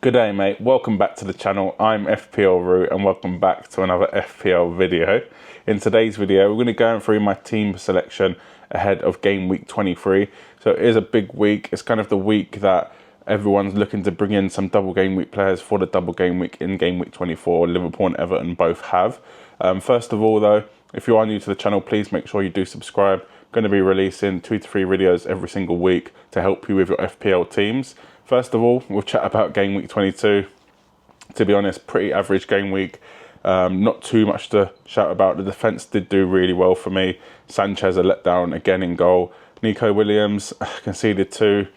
Good day, mate. Welcome back to the channel. I'm FPL Root and welcome back to another FPL video. In today's video, we're going to go through my team selection ahead of game week 23. So it is a big week. It's kind of the week that everyone's looking to bring in some double game week players for the double game week in game week 24. Liverpool and Everton both have. First of all, though, if you are new to the channel, please make sure you do subscribe. I'm going to be releasing 2 to 3 videos every single week to help you with your FPL teams. First of all, we'll chat about game week 22. To be honest, pretty average game week. Not too much to shout about. The defence did do really well for me. Sanchez a letdown again in goal. Nico Williams conceded 2.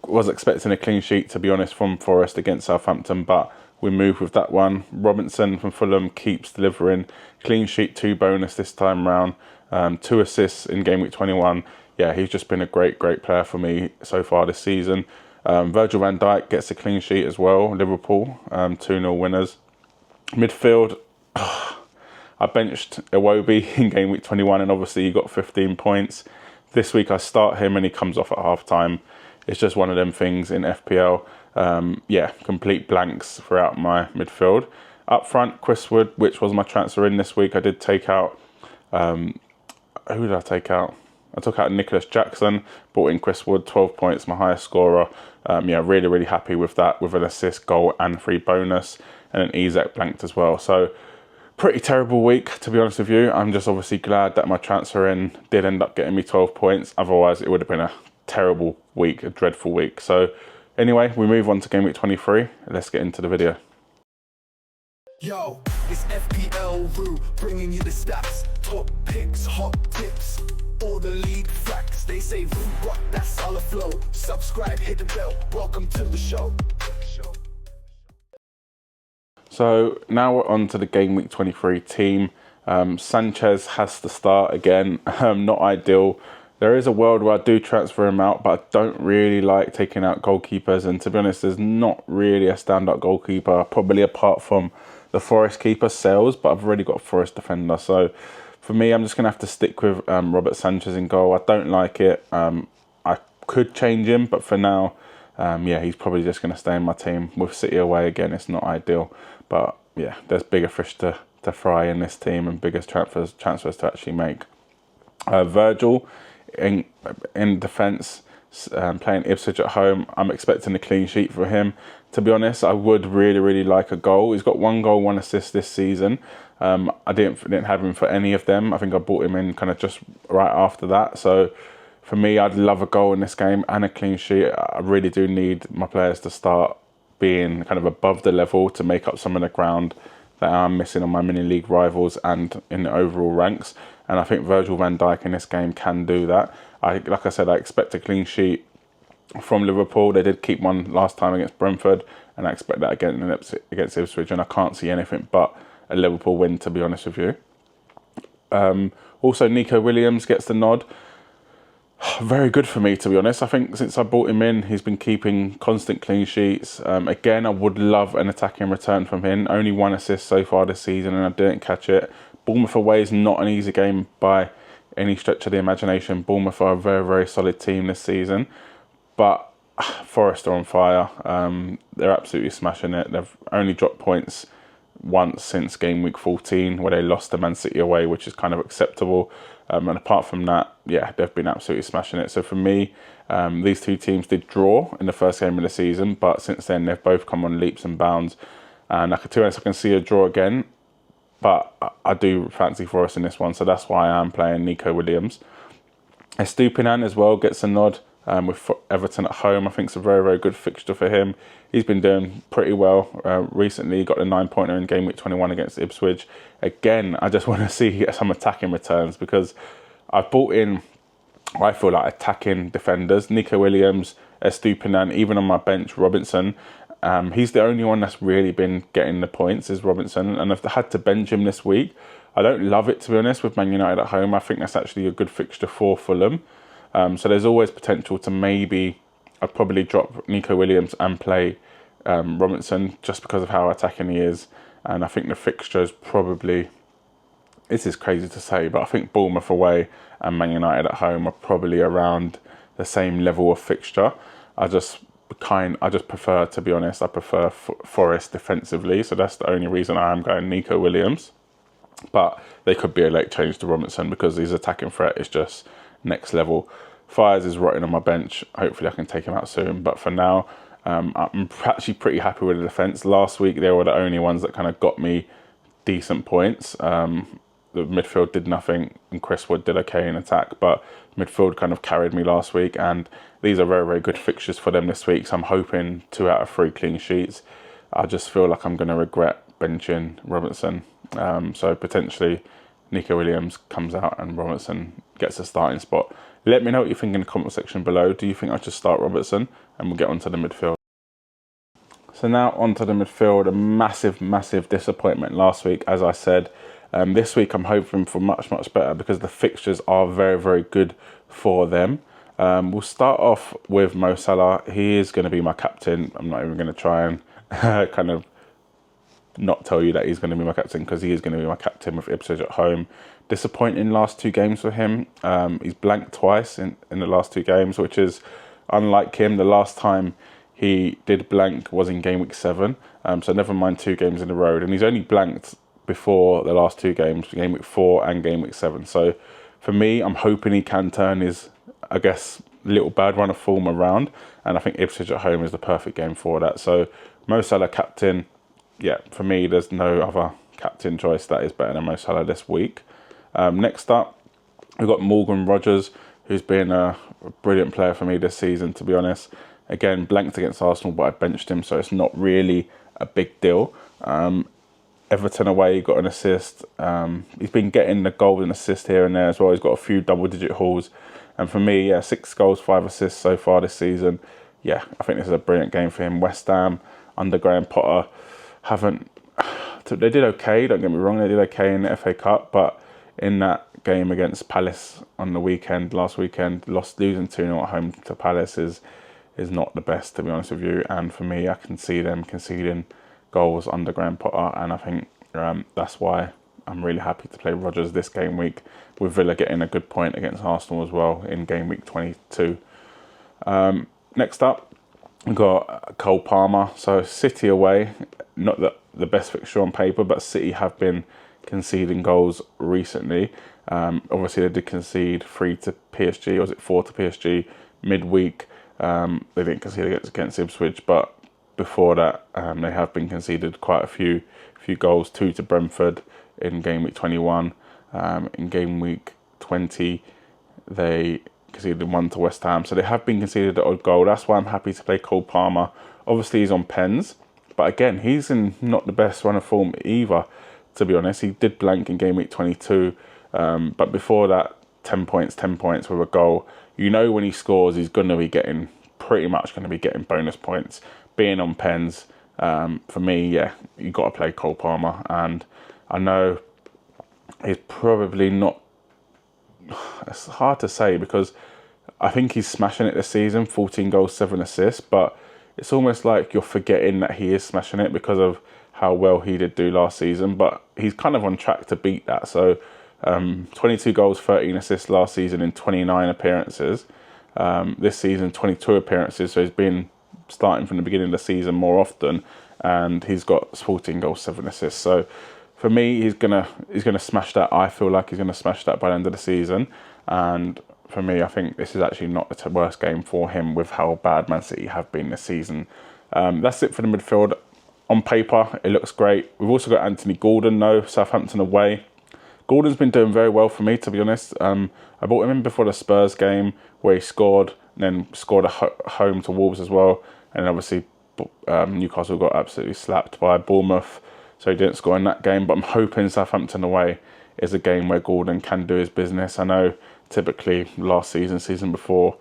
Was expecting a clean sheet, to be honest, from Forest against Southampton, but we moved with that one. Robinson from Fulham keeps delivering. Clean sheet, 2 bonus this time round. 2 assists in game week 21. Yeah, he's just been a great player for me so far this season. Virgil van Dijk gets a clean sheet as well. Liverpool, 2-0 winners. Midfield, I benched Iwobi in game week 21 and obviously he got 15 points. This week I start him and he comes off at half time. It's just one of them things in FPL. Yeah, complete blanks throughout my midfield. Up front, Chris Wood, which was my transfer in this week. I did take out, who did I take out? I took out Nicholas Jackson, brought in Chris Wood, 12 points, my highest scorer. Yeah, really happy with that, with an assist, goal and 3 bonus, and an Isaac blanked as well. So pretty terrible week, to be honest with you. I'm just obviously glad that my transfer in did end up getting me 12 points. Otherwise, it would have been a terrible week, a dreadful week. So anyway, we move on to game week 23. Let's get into the video. Yo, it's FPL Root, bringing you the stats, top picks, hot tips, all the league facts. They say Root rock, that's all the flow. Subscribe, hit the bell, welcome to the show. So now we're on to the game week 23 team. Sanchez has to start again. Not ideal. There is a world where I do transfer him out, but I don't really like taking out goalkeepers. And to be honest, there's not really a standout goalkeeper, probably apart from the Forest keeper, Sales, but I've already got a Forest defender. So for me, I'm just going to have to stick with Robert Sanchez in goal. I don't like it. I could change him, but for now, yeah, he's probably just going to stay in my team. With City away again, it's not ideal. But yeah, there's bigger fish to fry in this team and bigger transfers to actually make. Virgil in defence, playing Ipswich at home. I'm expecting a clean sheet for him. To be honest, I would really like a goal. He's got 1 goal, 1 assist this season. I didn't have him for any of them. I think I bought him in kind of just right after that. So for me, I'd love a goal in this game and a clean sheet. I really do need my players to start being kind of above the level to make up some of the ground that I'm missing on my mini league rivals and in the overall ranks. And I think Virgil van Dijk in this game can do that. Like I said, I expect a clean sheet from Liverpool. They did keep one last time against Brentford, and I expect that again against Ipswich, and I can't see anything but a Liverpool win, to be honest with you. Also, Nico Williams gets the nod. Very good for me, to be honest. I think since I brought him in, he's been keeping constant clean sheets. Again, I would love an attacking return from him. Only 1 assist so far this season, and I didn't catch it. Bournemouth away is not an easy game by any stretch of the imagination. Bournemouth are a very solid team this season. But Forest are on fire. They're absolutely smashing it. They've only dropped points once since game week 14, where they lost to Man City away, which is kind of acceptable. And apart from that, yeah, they've been absolutely smashing it. So for me, these 2 teams did draw in the first game of the season, but since then they've both come on leaps and bounds. And to be honest, I can see a draw again, but I do fancy Forest in this one, so that's why I am playing Nico Williams. Estupinan as well gets a nod. With Everton at home, I think it's a very good fixture for him. He's been doing pretty well recently. He got a 9-pointer in game week 21 against Ipswich. Again, I just want to see some attacking returns because I've bought in, I feel like, attacking defenders. Nico Williams, Estupinan, even on my bench, Robinson. He's the only one that's really been getting the points, is Robinson. And I've had to bench him this week. I don't love it, to be honest, with Man United at home. I think that's actually a good fixture for Fulham. So there's always potential to maybe, I'd probably drop Nico Williams and play Robinson just because of how attacking he is. And I think the fixture is probably, this is crazy to say, but I think Bournemouth away and Man United at home are probably around the same level of fixture. I just I just prefer, to be honest, I prefer Forest defensively. So that's the only reason I am going Nico Williams. But they could be a late change to Robinson because his attacking threat is just next level. Fires is rotting on my bench. Hopefully I can take him out soon. But for now, I'm actually pretty happy with the defence. Last week, they were the only ones that kind of got me decent points. The midfield did nothing and Chris Wood did okay in attack, but midfield kind of carried me last week, and these are very, very good fixtures for them this week, so I'm hoping 2 out of 3 clean sheets. I just feel like I'm going to regret benching Robinson, so potentially Nico Williams comes out and Robertson gets a starting spot. Let me know what you think in the comment section below. Do you think I should start Robertson? And we'll get onto the midfield. So now onto the midfield. A massive, massive disappointment last week, as I said. This week I'm hoping for much, much better because the fixtures are very, very good for them. We'll start off with Mo Salah. He is going to be my captain. I'm not even going to try and kind of not tell you that he's going to be my captain, because he is going to be my captain with Ipswich at home. Disappointing last 2 games for him. He's blanked twice in the last 2 games, which is unlike him. The last time he did blank was in game week 7, so never mind 2 games in a row. And he's only blanked before the last 2 games, game week 4 and game week 7. So for me, I'm hoping he can turn his, I guess, little bad run of form around. And I think Ipswich at home is the perfect game for that. So Mo Salah captain. Yeah, for me, there's no other captain choice that is better than Mo Salah this week. Next up, we've got Morgan Rogers, who's been a brilliant player for me this season, to be honest. Again, blanked against Arsenal, but I benched him, so it's not really a big deal. Everton away, he got an assist. He's been getting the goal and assist here and there as well. He's got a few double-digit hauls. And for me, yeah, 6 goals, 5 assists so far this season. Yeah, I think this is a brilliant game for him. West Ham, under Graham Potter, they did okay, don't get me wrong, they did okay in the FA Cup, but in that game against Palace on the weekend, last weekend, losing 2-0 at home to Palace is not the best, to be honest with you. And for me, I can see them conceding goals under Graham Potter, and I think that's why I'm really happy to play Rodgers this game week, with Villa getting a good point against Arsenal as well in game week 22. Next up, we've got Cole Palmer. So City away, not the best fixture on paper, but City have been conceding goals recently. Obviously, they did concede 3 to PSG, or was it 4 to PSG midweek? They didn't concede against Ipswich, but before that, they have been conceded quite a few goals. 2 to Brentford in game week 21. In game week 20, they conceded 1 to West Ham. So they have been conceded an odd goal. That's why I'm happy to play Cole Palmer. Obviously, he's on pens, but again, he's in not the best run of form either, to be honest. He did blank in game week 22, but before that, 10 points with a goal. You know, when he scores, he's pretty much going to be getting bonus points. Being on pens, for me, yeah, you got to play Cole Palmer. And I know he's probably not, it's hard to say, because I think he's smashing it this season, 14 goals, 7 assists, but it's almost like you're forgetting that he is smashing it because of how well he did do last season. But he's kind of on track to beat that. So 22 goals, 13 assists last season in 29 appearances. This season, 22 appearances, so he's been starting from the beginning of the season more often, and he's got 14 goals, 7 assists. So for me, he's gonna smash that. I feel like he's gonna smash that by the end of the season. And for me, I think this is actually not the worst game for him with how bad Man City have been this season. That's it for the midfield. On paper, it looks great. We've also got Anthony Gordon, though, Southampton away. Gordon's been doing very well for me, to be honest. I bought him in before the Spurs game, where he scored, and then scored a home to Wolves as well. And obviously, Newcastle got absolutely slapped by Bournemouth, so he didn't score in that game. But I'm hoping Southampton away is a game where Gordon can do his business. I know typically last season before,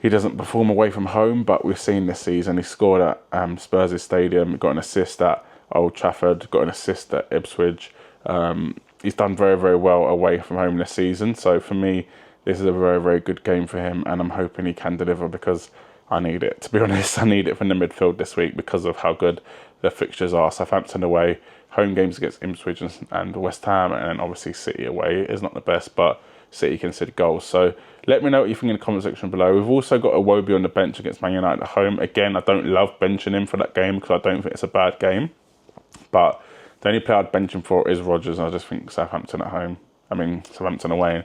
he doesn't perform away from home, but we've seen this season he scored at Spurs' stadium, got an assist at Old Trafford, got an assist at Ipswich. He's done very, very well away from home this season. So for me, this is a very, very good game for him, and I'm hoping he can deliver, because I need it, to be honest. I need it from the midfield this week because of how good the fixtures are. Southampton away, home games against Ipswich and West Ham, and then obviously City away is not the best, but City conceded goals. So let me know what you think in the comment section below. We've also got Iwobi on the bench against Man United at home. Again, I don't love benching him for that game because I don't think it's a bad game. But the only player I'd bench him for is Rodgers. I just think Southampton away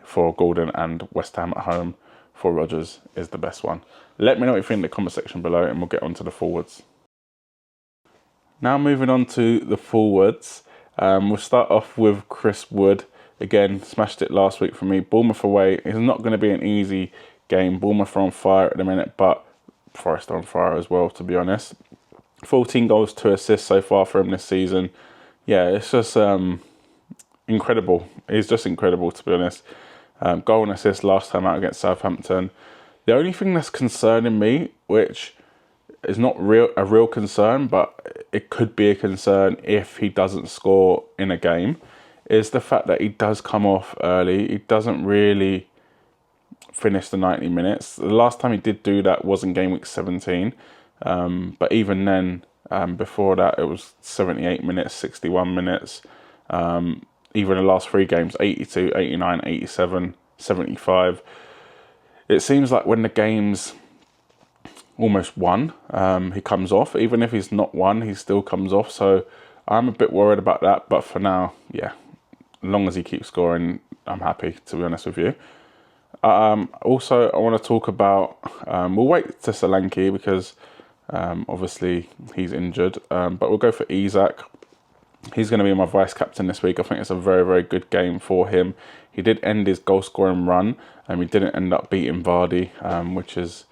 for Gordon and West Ham at home for Rodgers is the best one. Let me know what you think in the comment section below and we'll get on to the forwards. Now moving on to the forwards. We'll start off with Chris Wood. Again, smashed it last week for me. Bournemouth away is not going to be an easy game. Bournemouth are on fire at the minute, but Forest are on fire as well, to be honest. 14 goals, 2 assists so far for him this season. Yeah, it's just incredible. It's just incredible, to be honest. Goal and assist last time out against Southampton. The only thing that's concerning me, which is not a real concern, but it could be a concern if he doesn't score in a game, is the fact that he does come off early. He doesn't really finish the 90 minutes. The last time he did do that was in Gameweek 17. But even then, before that, it was 78 minutes, 61 minutes. Even the last 3 games, 82, 89, 87, 75. It seems like when the game's almost won, he comes off. Even if he's not won, he still comes off. So I'm a bit worried about that. But for now, yeah, as long as he keeps scoring, I'm happy, to be honest with you. Also, I want to talk about, we'll wait to Solanke because obviously he's injured. But we'll go for Isak. He's going to be my vice captain this week. I think it's a very, very good game for him. He did end his goal scoring run and he didn't end up beating Vardy, which is,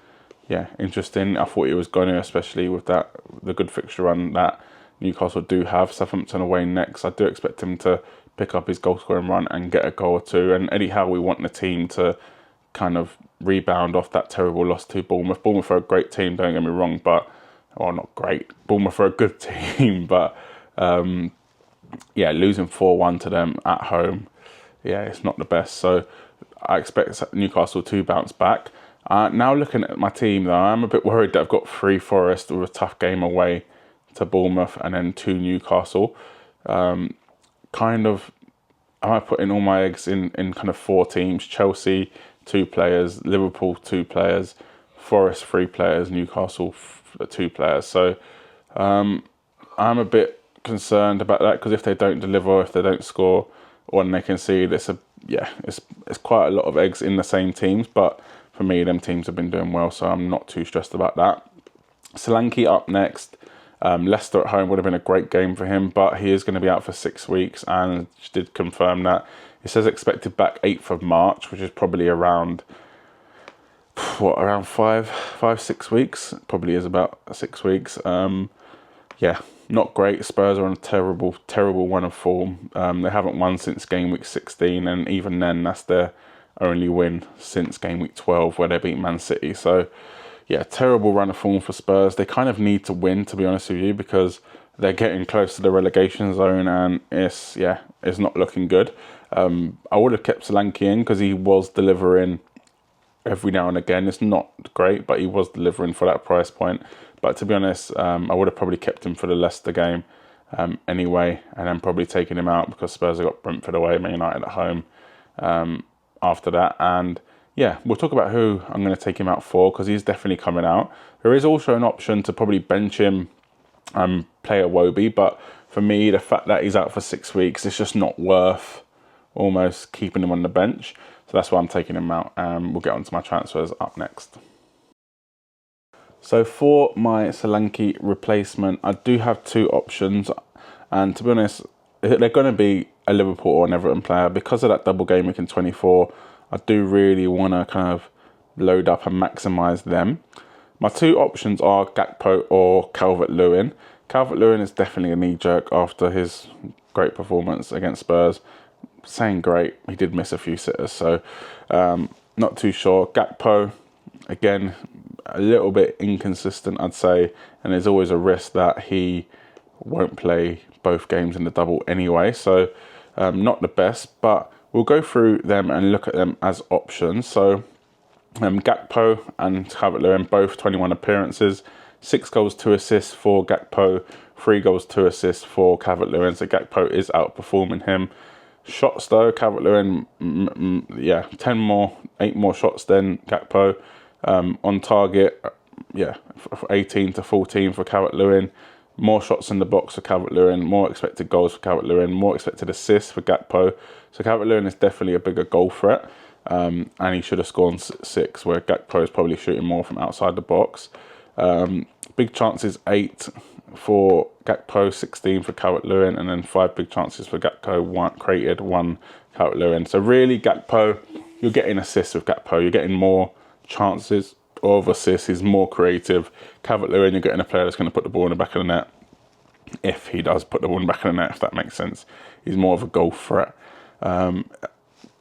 yeah, interesting. I thought he was going to, especially with the good fixture run that Newcastle do have. Southampton away next. I do expect him to pick up his goal scoring run and get a goal or two. And anyhow, we want the team to kind of rebound off that terrible loss to Bournemouth. Bournemouth are a great team, don't get me wrong, but, well, not great. Bournemouth are a good team, but yeah, losing 4-1 to them at home, yeah, it's not the best. So I expect Newcastle to bounce back. Now looking at my team, though, I'm a bit worried that I've got 3 Forest with a tough game away to Bournemouth and then 2 Newcastle. Kind of, I might put in all my eggs in kind of 4 teams. Chelsea, 2 players. Liverpool, 2 players. Forest, 3 players. Newcastle, 2 players. So I'm a bit concerned about that because if they don't deliver, if they don't score, when they concede, it's quite a lot of eggs in the same teams. But for me, them teams have been doing well, so I'm not too stressed about that. Solanke up next. Leicester at home would have been a great game for him, but he is going to be out for 6 weeks and did confirm that. It says expected back 8th of March, which is probably around 5-6 weeks. Probably is about 6 weeks. Yeah, not great. Spurs are on a terrible run of form. They haven't won since game week 16, and even then, that's their only win since game week 12, where they beat Man City. So, yeah, terrible run of form for Spurs. They kind of need to win, to be honest with you, because they're getting close to the relegation zone, and it's not looking good. I would have kept Solanke in because he was delivering every now and again. It's not great, but he was delivering for that price point. But to be honest, I would have probably kept him for the Leicester game anyway, and then probably taken him out because Spurs have got Brentford away, Man United at home after that. And yeah, we'll talk about who I'm going to take him out for because he's definitely coming out. There is also an option to probably bench him and play Iwobi, but for me, the fact that he's out for 6 weeks, it's just not worth almost keeping him on the bench. So that's why I'm taking him out. We'll get on to my transfers up next. So for my Solanke replacement, I do have 2 options. And to be honest, they're going to be a Liverpool or an Everton player. Because of that double game week in 24, I do really want to kind of load up and maximise them. My 2 options are Gakpo or Calvert-Lewin. Calvert-Lewin is definitely a knee-jerk after his great performance against Spurs. Saying great, he did miss a few sitters, so not too sure. Gakpo, again, a little bit inconsistent, I'd say, and there's always a risk that he won't play both games in the double anyway, so not the best, but we'll go through them and look at them as options. So Gakpo and Calvert-Lewin, both 21 appearances, 6 goals, 2 assists for Gakpo, 3 goals, 2 assists for Calvert-Lewin, so Gakpo is outperforming him. Shots though, Calvert-Lewin, yeah, 8 more shots than Gakpo. On target, yeah, 18 to 14 for Calvert-Lewin. More shots in the box for Calvert-Lewin, more expected goals for Calvert-Lewin, more expected assists for Gakpo. So Calvert-Lewin is definitely a bigger goal threat, and he should have scored 6, where Gakpo is probably shooting more from outside the box. Big chances 8 for Gakpo, 16 for Calvert-Lewin, and then 5 big chances for Gakpo, 1 created, 1 Calvert-Lewin. So really Gakpo, you're getting assists with Gakpo, you're getting more chances of assists, he's more creative. Calvert-Lewin, you're getting a player that's going to put the ball in the back of the net, if he does put the ball in the back of the net, if that makes sense. He's more of a goal threat.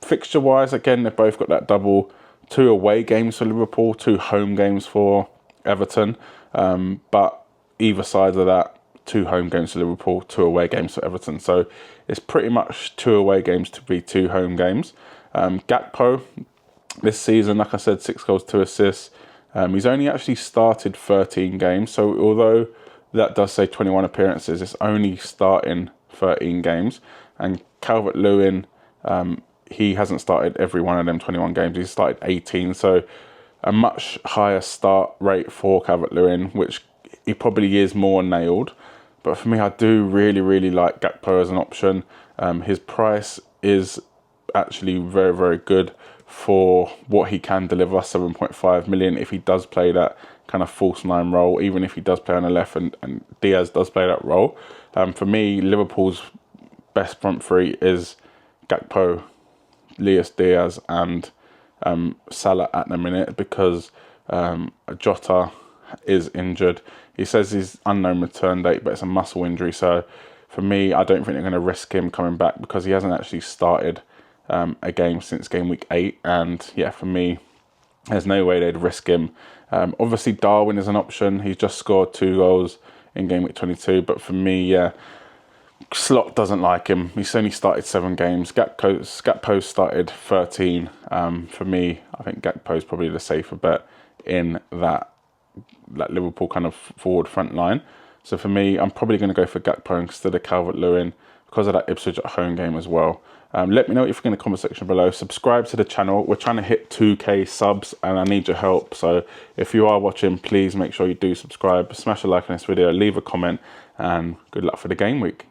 Fixture wise, again, they've both got that double, 2 away games for Liverpool, 2 home games for Everton, but either side of that, 2 home games for Liverpool, 2 away games for Everton. So it's pretty much 2 away games to be 2 home games. Gakpo, this season, like I said, 6 goals, 2 assists. He's only actually started 13 games. So although that does say 21 appearances, it's only starting 13 games. And Calvert-Lewin, he hasn't started every one of them 21 games. He's started 18. So a much higher start rate for Calvert-Lewin, which he probably is more nailed. But for me, I do really, really like Gakpo as an option. His price is actually very, very good for what he can deliver, 7.5 million, if he does play that kind of false 9 role, even if he does play on the left and Diaz does play that role. For me, Liverpool's best front 3 is Gakpo, Luis Diaz and Salah at the minute, because Jota is injured. He says he's unknown return date, but it's a muscle injury. So for me, I don't think they're going to risk him coming back, because he hasn't actually started a game since game week 8. And yeah, for me, there's no way they'd risk him. Obviously, Darwin is an option. He's just scored 2 goals in game week 22. But for me, yeah, Slot doesn't like him. He's only started 7 games. Gakpo started 13. For me, I think Gakpo is probably the safer bet in that Liverpool kind of forward front line. So for me, I'm probably going to go for Gakpo instead of Calvert-Lewin because of that Ipswich at home game as well. Let me know if you think in the comment section below. Subscribe to the channel. We're trying to hit 2k subs and I need your help. So if you are watching, please make sure you do subscribe. Smash a like on this video, leave a comment, and good luck for the game week.